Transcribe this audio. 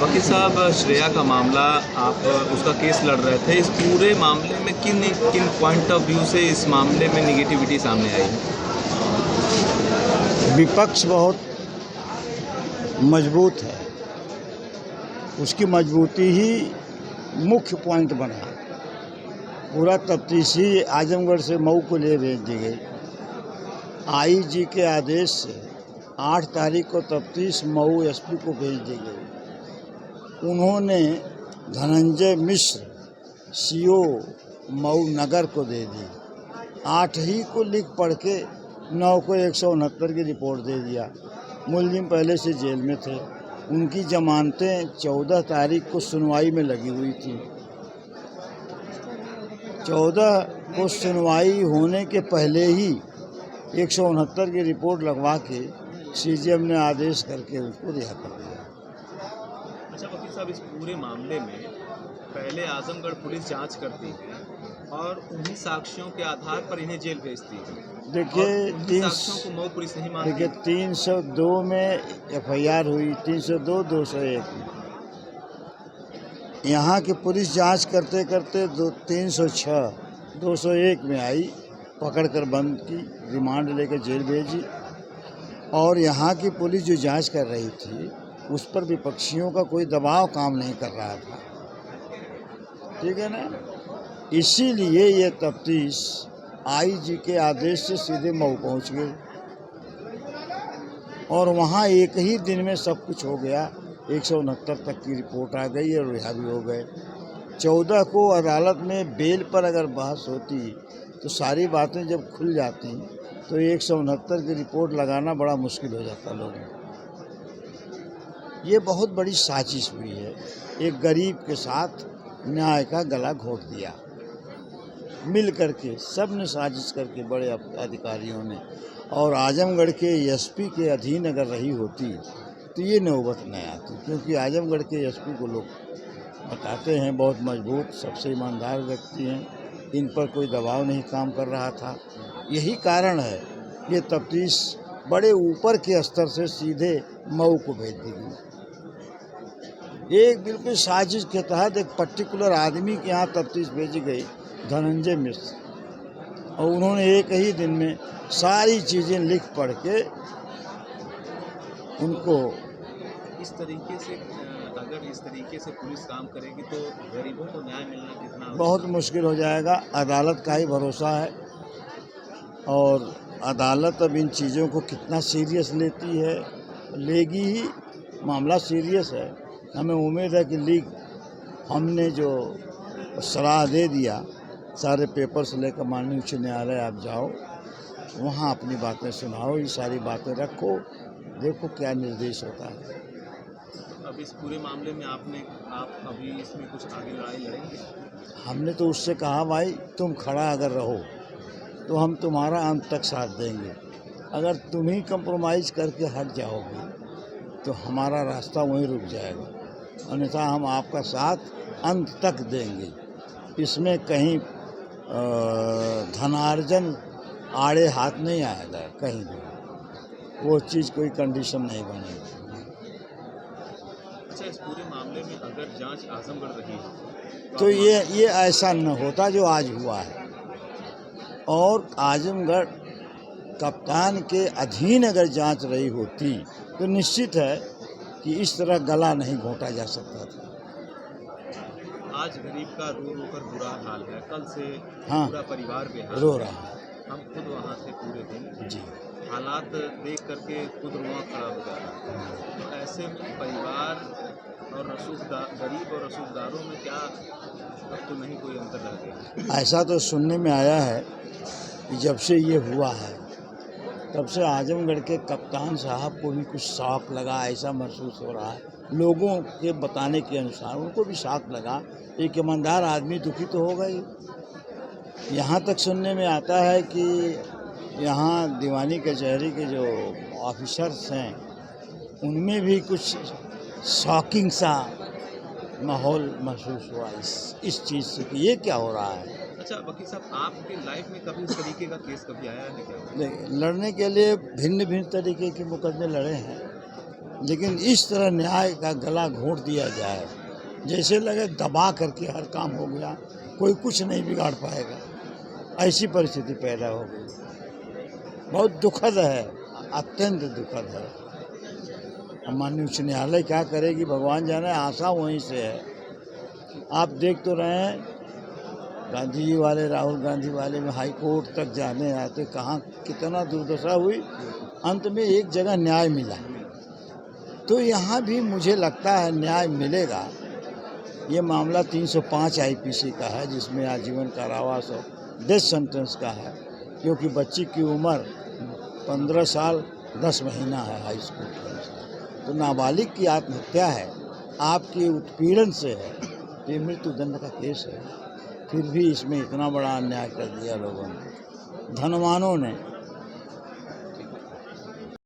वकील साहब, श्रेया का मामला, आप उसका केस लड़ रहे थे। इस पूरे मामले में किन किन पॉइंट ऑफ व्यू से इस मामले में निगेटिविटी सामने आई? विपक्ष बहुत मजबूत है, उसकी मजबूती ही मुख्य पॉइंट बना। पूरा तफ्तीशी आजमगढ़ से मऊ को ले भेज दी गई। आईजी के आदेश से 8 तारीख को तफ्तीश मऊ एसपी को भेज दी गई। उन्होंने धनंजय मिश्र सीओ मऊ नगर को दे दी। 8 ही को लिख पढ़ के 9 को 169 की रिपोर्ट दे दिया। मुलजिम पहले से जेल में थे, उनकी जमानतें 14 तारीख को सुनवाई में लगी हुई थी। 14 को सुनवाई होने के पहले ही 169 की रिपोर्ट लगवा के सीजेएम ने आदेश करके उसको रिहा कर दिया। अच्छा वकील साहब, इस पूरे मामले में पहले आजमगढ़ पुलिस जांच करती है और उन्हीं साक्ष्यों के आधार पर इन्हें जेल भेजती है। देखिए, साक्ष्यों को मऊ पुलिस नहीं मानती। देखिए 302 में एफआईआर हुई, 302, 201 में। यहाँ की पुलिस जांच करते करते 306, 201 में आई, पकड़कर बंद की, रिमांड लेकर जेल भेजी। और यहाँ की पुलिस जो जांच कर रही थी उस पर विपक्षियों का कोई दबाव काम नहीं कर रहा था, ठीक है ना। इसीलिए ये तफ्तीश आईजी के आदेश से सीधे मऊ पहुँच गई और वहाँ एक ही दिन में सब कुछ हो गया। 169 तक की रिपोर्ट आ गई और रिहा भी हो गए। 14 को अदालत में बेल पर अगर बहस होती तो सारी बातें जब खुल जाती तो 169 की रिपोर्ट लगाना बड़ा मुश्किल हो जाता लोगों को। ये बहुत बड़ी साजिश हुई है। एक गरीब के साथ न्याय का गला घोट दिया, मिल करके सब ने साजिश करके, बड़े अधिकारियों ने। और आजमगढ़ के एसपी के अधीन अगर रही होती तो ये नौबत नहीं आती, क्योंकि आजमगढ़ के एसपी को लोग बताते हैं बहुत मजबूत, सबसे ईमानदार व्यक्ति हैं, इन पर कोई दबाव नहीं काम कर रहा था। यही कारण है ये तफ्तीश बड़े ऊपर के स्तर से सीधे मऊ को भेज दी गई। एक बिल्कुल साजिश के तहत एक पर्टिकुलर आदमी के यहाँ तफ्तीश भेजी गई, धनंजय मिश्र, और उन्होंने एक ही दिन में सारी चीज़ें लिख पढ़ के उनको इस तरीके से अगर इस तरीके से पुलिस काम करेगी तो गरीबों को न्याय मिलना कितना बहुत मुश्किल हो जाएगा। अदालत का ही भरोसा है और अदालत अब इन चीज़ों को कितना सीरियस लेती है, लेगी ही। मामला सीरियस है। हमें उम्मीद है कि हमने जो सलाह दे दिया, सारे पेपर्स लेकर माननीय उच्च न्यायालय आप जाओ, वहाँ अपनी बातें सुनाओ, ये सारी बातें रखो, देखो क्या निर्देश होता है। अब इस पूरे मामले में आप अभी इसमें कुछ आगे लड़ाई लड़ेंगे? हमने तो उससे कहा, भाई तुम खड़ा अगर रहो तो हम तुम्हारा अंत तक साथ देंगे। अगर तुम ही कंप्रोमाइज़ करके हट जाओगे तो हमारा रास्ता वहीं रुक जाएगा, अन्यथा हम आपका साथ अंत तक देंगे। इसमें कहीं धनार्जन आड़े हाथ नहीं आएगा, कहीं भी वो चीज़ कोई कंडीशन नहीं बनेगी। अच्छा, इस पूरे मामले में अगर जांच आजमगढ़ रही तो ये ऐसा न होता जो आज हुआ है। और आजमगढ़ कप्तान के अधीन अगर जांच रही होती तो निश्चित है कि इस तरह गला नहीं घोंटा जा सकता था। आज गरीब का रो रो कर बुरा हाल है, कल से हाँ, पूरा परिवार बेहाल रो रहा है। हम खुद वहाँ थे पूरे दिन जी, हालात देख करके खुद रोना खड़ा हो जाता। तो ऐसे में परिवार और गरीब और रसूखदारों में क्या अब तो नहीं कोई अंतर रह गया? ऐसा तो सुनने में आया है कि जब से ये हुआ है तब से आजमगढ़ के कप्तान साहब को भी कुछ शॉक लगा, ऐसा महसूस हो रहा है। लोगों के बताने के अनुसार उनको भी शॉक लगा। एक ईमानदार आदमी दुखी तो होगा ही। यहाँ तक सुनने में आता है कि यहाँ दीवानी कचहरी के जो ऑफिसर्स हैं उनमें भी कुछ शॉकिंग सा माहौल महसूस हुआ इस चीज़ से कि ये क्या हो रहा है। अच्छा वकील साहब, आपकी लाइफ में कभी इस तरीके का केस कभी आया है क्या? लड़ने के लिए भिन्न भिन्न तरीके के मुकदमे लड़े हैं, लेकिन इस तरह न्याय का गला घोंट दिया जाए, जैसे लगे दबा करके हर काम हो गया, कोई कुछ नहीं बिगाड़ पाएगा, ऐसी परिस्थिति पैदा हो गई। बहुत दुखद है, अत्यंत दुखद है। अब माननीय उच्च न्यायालय क्या करेगी भगवान जाने, आशा वहीं से है। आप देख तो रहे हैं गांधी जी वाले, राहुल गांधी वाले में हाई कोर्ट तक जाने आते, कहाँ कितना दुर्दशा हुई, अंत में एक जगह न्याय मिला। तो यहाँ भी मुझे लगता है न्याय मिलेगा। ये मामला 305 आईपीसी का है, जिसमें आजीवन कारावास और डेथ सेंटेंस का है, क्योंकि बच्ची की उम्र 15 साल 10 महीना है हाई स्कूल के अनुसार। तो नाबालिग की आत्महत्या है, आपके उत्पीड़न से है, तो ये मृत्युदंड का केस है। फिर भी इसमें इतना बड़ा अन्याय कर दिया लोगों ने, धनवानों ने।